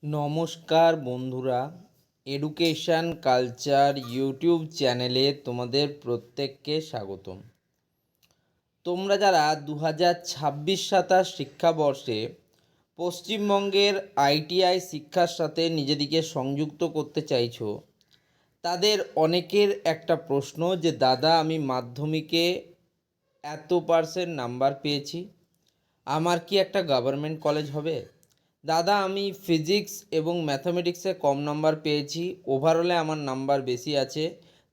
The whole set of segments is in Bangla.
নমস্কার বন্ধুরা, এডুকেশন কালচার ইউটিউব চ্যানেলে তোমাদের প্রত্যেককে স্বাগতম। তোমরা যারা 2026-27 শিক্ষাবর্ষে পশ্চিমবঙ্গের আইটিআই শিক্ষার সাথে নিজেদিকে সংযুক্ত করতে চাইছো, তাদের অনেকের একটা প্রশ্ন যে দাদা, আমি মাধ্যমিকে এত পার্সেন্ট নাম্বার পেয়েছি, আমার কি একটা গভর্নমেন্ট কলেজ হবে? দাদা, আমি ফিজিক্স এবং ম্যাথামেটিক্সে কম নাম্বার পেয়েছি, ওভারঅলে আমার নাম্বার বেশি আছে,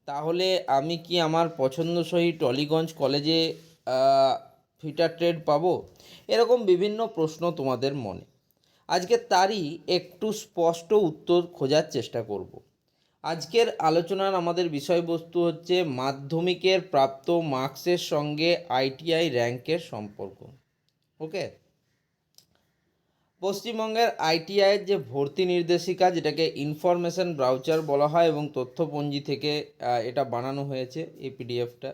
তাহলে আমি কি আমার পছন্দসই টলিগঞ্জ কলেজে ফিটার ট্রেড পাবো? এরকম বিভিন্ন প্রশ্ন তোমাদের মনে। আজকে তারই একটু স্পষ্ট উত্তর খোঁজার চেষ্টা করব। আজকের আলোচনার আমাদের বিষয়বস্তু হচ্ছে মাধ্যমিকের প্রাপ্ত মার্কসের সঙ্গে আইটিআই র্যাঙ্কের সম্পর্ক। ওকে, পশ্চিমবঙ্গের আইটিআইয়ের যে ভর্তি নির্দেশিকা, যেটাকে ইনফরমেশন ব্রাউচার বলা হয় এবং তথ্যপঞ্জি থেকে এটা বানানো হয়েছে এই পিডিএফটা।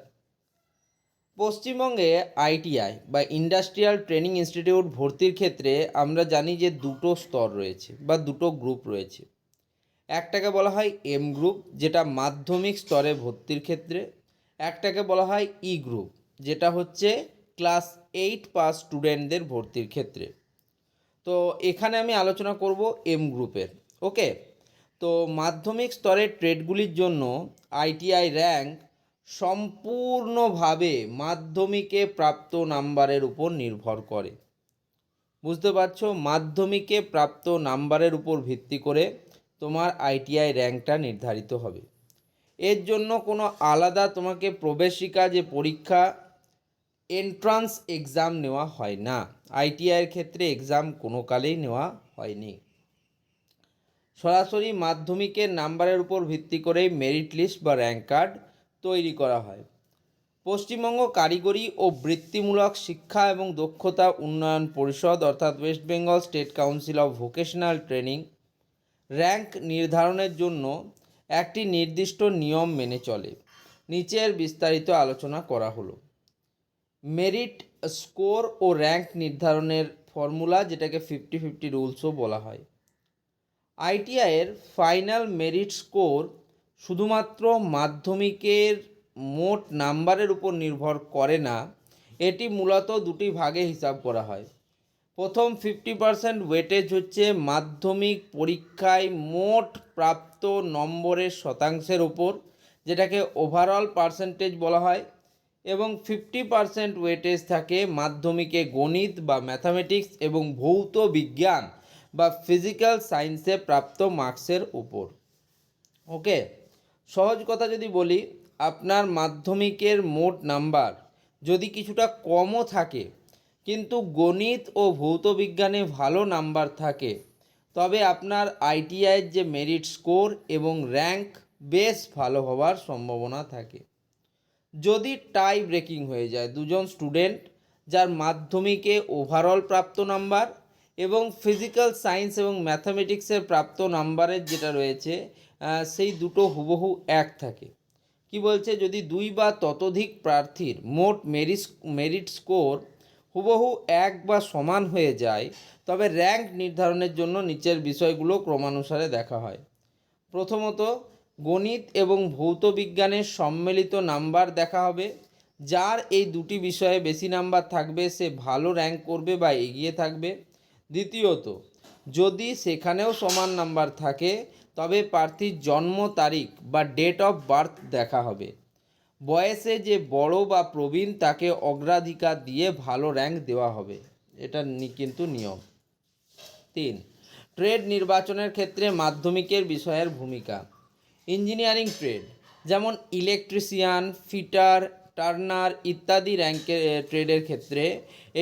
পশ্চিমবঙ্গে আইটিআই বা ইন্ডাস্ট্রিয়াল ট্রেনিং ইনস্টিটিউট ভর্তির ক্ষেত্রে আমরা জানি যে দুটো স্তর রয়েছে বা দুটো গ্রুপ রয়েছে। একটাকে বলা হয় এম গ্রুপ, যেটা মাধ্যমিক স্তরে ভর্তির ক্ষেত্রে। একটাকে বলা হয় ই গ্রুপ, যেটা হচ্ছে ক্লাস 8 পাস স্টুডেন্টদের ভর্তির ক্ষেত্রে। তো এখানে আমি আলোচনা করব এম গ্রুপের। ওকে, তো মাধ্যমিক স্তরের ট্রেডগুলির জন্য আইটিআই র্যাঙ্ক সম্পূর্ণভাবে মাধ্যমিকে প্রাপ্ত নাম্বারের উপর নির্ভর করে। বুঝতে পারছো, মাধ্যমিকে প্রাপ্ত নাম্বারের উপর ভিত্তি করে তোমার আইটিআই র্যাঙ্কটা নির্ধারিত হবে। এর জন্য কোনো আলাদা তোমাকে প্রবেশিকা যে পরীক্ষা, এন্ট্রান্স এক্সাম নেওয়া হয় না। আইটিআইয়ের ক্ষেত্রে এক্সাম কোনো কালেই নেওয়া হয়নি। সরাসরি মাধ্যমিকের নাম্বারের উপর ভিত্তি করেই মেরিট লিস্ট বা র্যাঙ্ক কার্ড তৈরি করা হয়। পশ্চিমবঙ্গ কারিগরি ও বৃত্তিমূলক শিক্ষা এবং দক্ষতা উন্নয়ন পরিষদ, অর্থাৎ West Bengal state council of vocational training, rank নির্ধারণের জন্য একটি নির্দিষ্ট নিয়ম মেনে চলে। নিচের বিস্তারিত আলোচনা করা হলো। মেরিট স্কোর ও র্যাঙ্ক নির্ধারণের ফর্মুলা, যেটাকে 50-50 রুলসও বলা হয়। আইটিআইয়ের ফাইনাল মেরিট স্কোর শুধুমাত্র মাধ্যমিকের মোট নাম্বারের উপর নির্ভর করে না, এটি মূলত দুটি ভাগে হিসাব করা হয়। প্রথম 50% ওয়েটেজ হচ্ছে মাধ্যমিক পরীক্ষায় মোট প্রাপ্ত নম্বরের শতাংশের ওপর, যেটাকে ওভারঅল পার্সেন্টেজ বলা হয়। এবং 50% ওয়েটেজ থাকে মাধ্যমিকে গণিত বা ম্যাথামেটিক্স এবং ভৌত বিজ্ঞান বা ফিজিক্যাল সায়েন্সে প্রাপ্ত মার্কসের উপর। ওকে, সহজ কথা যদি বলি, আপনার মাধ্যমিকের মোট নাম্বার যদি কিছুটা কমও থাকে কিন্তু গণিত ও ভৌত বিজ্ঞানে ভালো নাম্বার থাকে, তবে আপনার আইটিআইয়ের যে মেরিট স্কোর এবং র্যাঙ্ক বেশ ভালো হওয়ার সম্ভাবনা থাকে। যদি টাই ব্রেকিং হয়ে যায়, দুজন স্টুডেন্ট যার মাধ্যমিকে ওভারঅল প্রাপ্ত নাম্বার এবং ফিজিক্যাল সায়েন্স এবং ম্যাথামেটিক্সের প্রাপ্ত নাম্বারের যেটা রয়েছে সেই দুটো হুবহু এক থাকে। কি বলছে, যদি দুই বা ততোধিক প্রার্থীর মোট মেরিট স্কোর হুবহু এক বা সমান হয়ে যায়, তবে র্যাঙ্ক নির্ধারণের জন্য নিচের বিষয়গুলো ক্রমানুসারে দেখা হয়। প্রথমত, গণিত এবং ভৌত বিজ্ঞানের সম্মিলিত নাম্বার দেখা হবে। যার এই দুটি বিষয়ে বেশি নাম্বার থাকবে সে ভালো র্যাঙ্ক করবে বা এগিয়ে থাকবে। দ্বিতীয়ত, যদি সেখানেও সমান নাম্বার থাকে তবে প্রার্থীর জন্ম তারিখ বা ডেট অফ বার্থ দেখা হবে। বয়সে যে বড় বা প্রবীণ তাকে অগ্রাধিকার দিয়ে ভালো র্যাঙ্ক দেওয়া হবে, এটা কিন্তু নিয়ম। 3. ট্রেড নির্বাচনের ক্ষেত্রে মাধ্যমিকের বিষয়ের ভূমিকা। ইঞ্জিনিয়ারিং ট্রেড যেমন ইলেকট্রিশিয়ান, ফিটার, টার্নার ইত্যাদি ট্রেডের ক্ষেত্রে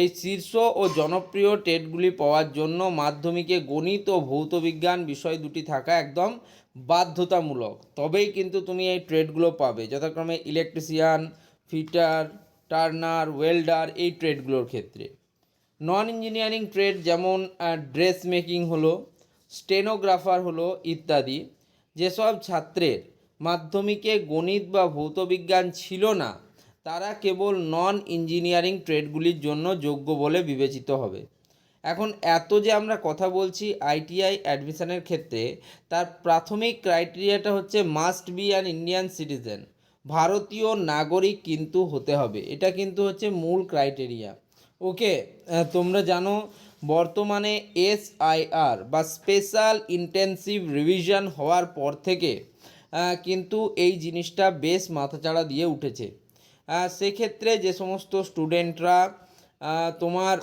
এই শীর্ষ ও জনপ্রিয় ট্রেডগুলি পাওয়ার জন্য মাধ্যমিকে গণিত ও ভৌত বিজ্ঞান বিষয় দুটি থাকা একদম বাধ্যতামূলক, তবেই কিন্তু তুমি এই ট্রেডগুলো পাবে, যথাক্রমে ইলেকট্রিশিয়ান, ফিটার, টার্নার, ওয়েল্ডার এই ট্রেডগুলোর ক্ষেত্রে। নন ইঞ্জিনিয়ারিং ট্রেড যেমন ড্রেস মেকিং হলো, স্টেনোগ্রাফার হলো ইত্যাদি, যেসব ছাত্রের মাধ্যমিকে গণিত বা ভৌতবিজ্ঞান ছিল না তারা কেবল নন ইঞ্জিনিয়ারিং ট্রেডগুলির জন্য যোগ্য বলে বিবেচিত হবে। এখন এত যে আমরা কথা বলছি আইটিআই অ্যাডমিশনের ক্ষেত্রে, তার প্রাথমিক ক্রাইটেরিয়াটা হচ্ছে must be an Indian citizen, ভারতীয় নাগরিক কিন্তু হতে হবে, এটা কিন্তু হচ্ছে মূল ক্রাইটেরিয়া। ওকে, তোমরা জানো বর্তমানে এসআইআর বা স্পেশাল ইন্টেন্সিভ রিভিশন হওয়ার পর থেকে কিন্তু এই জিনিসটা বেশ মাথাচাড়া দিয়ে উঠেছে। সেক্ষেত্রে যে সমস্ত স্টুডেন্টরা তোমার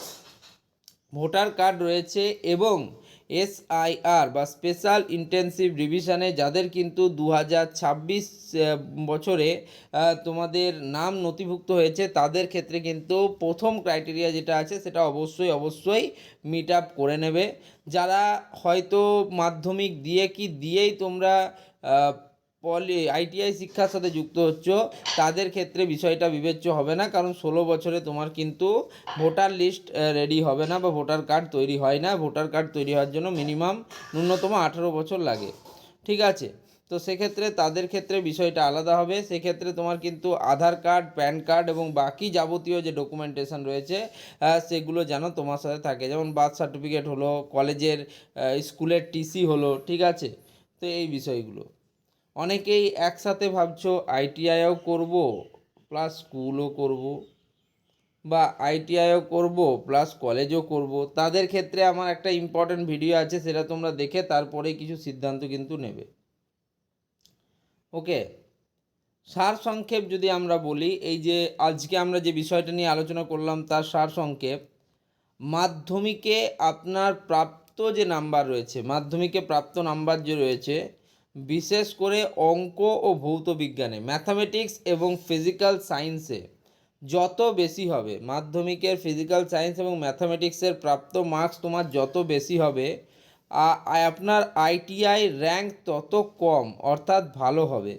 ভোটার কার্ড রয়েছে এবং এসআইআর বা স্পেশাল ইন্টেন্সিভ রিভিশনে যাদের কিন্তু 2026 বছরে তোমাদের নাম নথিভুক্ত হয়েছে, তাদের ক্ষেত্রে কিন্তু প্রথম ক্রাইটেরিয়া যেটা আছে সেটা অবশ্যই মিট আপ করে নেবে। যারা হয়তো মাধ্যমিক দিয়েই তোমরা আইটিআই শিক্ষার সাথে যুক্ত হচ্ছ, তাদের ক্ষেত্রে বিষয়টা বিবেচ্য হবে না, কারণ 16 বছরে তোমার কিন্তু ভোটার লিস্ট রেডি হবে না বা ভোটার কার্ড তৈরি হয় না। ভোটার কার্ড তৈরি হওয়ার জন্য ন্যূনতম 18 বছর লাগে, ঠিক আছে? তো সেক্ষেত্রে তাদের ক্ষেত্রে বিষয়টা আলাদা হবে। সেক্ষেত্রে তোমার কিন্তু আধার কার্ড, প্যান কার্ড এবং বাকি যাবতীয় যে ডকুমেন্টেশন রয়েছে সেগুলো যেন তোমার সাথে থাকে, যেমন বার্থ সার্টিফিকেট হলো, কলেজের স্কুলের টিসি হলো, ঠিক আছে? তো এই বিষয়গুলো অনেকেই একসাথে ভাবছো আইটিআইও করব প্লাস স্কুলও করব বা আইটিআইও করব প্লাস কলেজও করব। তাদের ক্ষেত্রে আমার একটা ইম্পর্ট্যান্ট ভিডিও আছে, সেটা তোমরা দেখে তারপরে কিছু সিদ্ধান্ত কিন্তু নেবে। ওকে, সারসংক্ষেপ যদি আমরা বলি, এই যে আজকে আমরা যে বিষয়টা নিয়ে আলোচনা করলাম তার সারসংক্ষেপ, মাধ্যমিকে আপনার প্রাপ্ত যে নাম্বার রয়েছে, মাধ্যমিকে প্রাপ্ত নাম্বার যে রয়েছে, বিশেষ করে অঙ্ক ও ভৌত বিজ্ঞানে, ম্যাথামেটিক্স এবং ফিজিক্যাল সায়েন্সে যত বেশি হবে, মাধ্যমিকের ফিজিক্যাল সায়েন্স এবং ম্যাথামেটিক্সের প্রাপ্ত মার্কস তোমার যত বেশি হবে, আপনার আইটিআই র্যাঙ্ক তত কম অর্থাৎ ভালো হবে,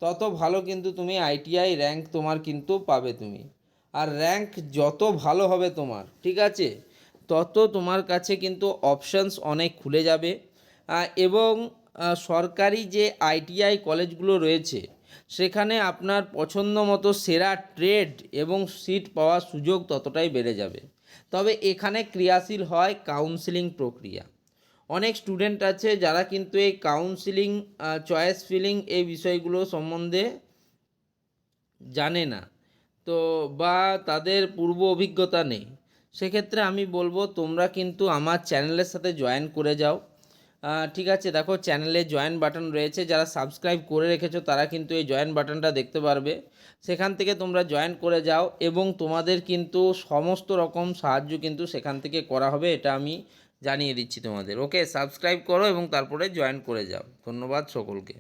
তত ভালো কিন্তু তুমি আইটিআই র্যাঙ্ক তোমার কিন্তু পাবে তুমি। আর র্যাঙ্ক যত ভালো হবে তোমার, ঠিক আছে, তত তোমার কাছে কিন্তু অপশানস অনেক খুলে যাবে। এবং সরকারি যে আইটিআই কলেজগুলো রয়েছে সেখানে আপনার পছন্দ মতো সেরা ট্রেড এবং সিট পাওয়ার সুযোগ ততটাই বেড়ে যাবে। তবে এখানে ক্রিয়াশীল হয় কাউন্সেলিং প্রক্রিয়া। অনেক স্টুডেন্ট আছে যারা কিন্তু এই কাউন্সিলিং, চয়েস ফিলিং এই বিষয়গুলো সম্বন্ধে জানে না, তো বা তাদের পূর্ব অভিজ্ঞতা নেই। সেক্ষেত্রে আমি বলবো তোমরা কিন্তু আমার চ্যানেলের সাথে জয়েন করে যাও। ঠিক আছে, দেখো চ্যানেলে জয়েন বাটন রয়েছে, যারা সাবস্ক্রাইব করে রেখেছো তারা কিন্তু এই জয়েন বাটনটা দেখতে পারবে, সেখান থেকে তোমরা জয়েন করে যাও এবং তোমাদের কিন্তু সমস্ত রকম সাহায্য কিন্তু সেখান থেকে করা হবে, এটা আমি জানিয়ে দিচ্ছি তোমাদের। ওকে, সাবস্ক্রাইব করো এবং তারপরে জয়েন করে যাও। ধন্যবাদ সকলকে।